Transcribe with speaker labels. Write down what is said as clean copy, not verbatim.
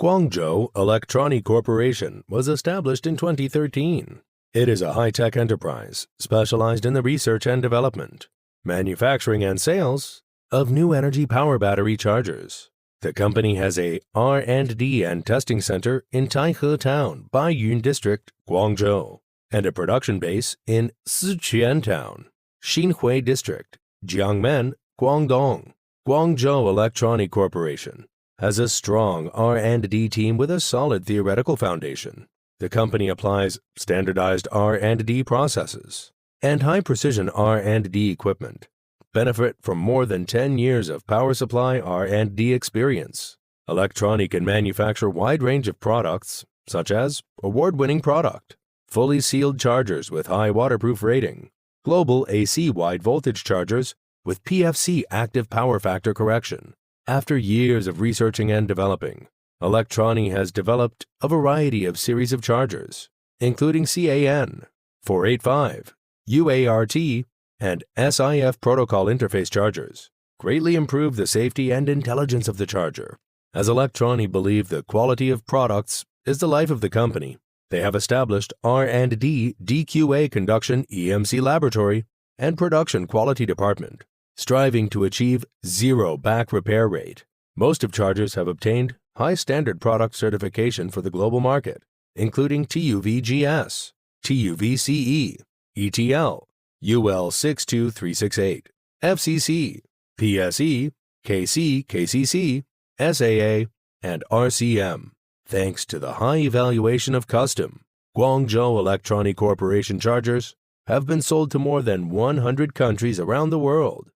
Speaker 1: Guangzhou Electrony Corporation was established in 2013. It is a high-tech enterprise specialized in the research and development, manufacturing and sales of new energy power battery chargers. The company has a R&D and testing center in Taihe Town, BaiYunDistrict, Guangzhou, and a production base in Sichuan Town, Xinhui District, Jiangmen, Guangdong. Guangzhou Electrony Corporation has a strong R&D team with a solid theoretical foundation. The company applies standardized R&D processes and high-precision R&D equipment, benefit from more than 10 years of power supply R&D experience. Electrony can manufacture a wide range of products, such as award-winning product, fully sealed chargers with high waterproof rating, global AC wide voltage chargers with PFC active power factor correction. After years of researching and developing, Electrony has developed a variety of series of chargers, including CAN, 485, UART, and SIF protocol interface chargers, greatly improve the safety and intelligence of the charger. As Electrony believe the quality of products is the life of the company, they have established R&D DQA conduction EMC laboratory and production quality department, striving to achieve zero back repair rate. Most of chargers have obtained high standard product certification for the global market, including TUV-GS, TUV-CE, ETL, UL62368, FCC, PSE, KC, KCC, SAA, and RCM. Thanks to the high evaluation of custom, Guangzhou Electrony Corporation chargers have been sold to more than 100 countries around the world.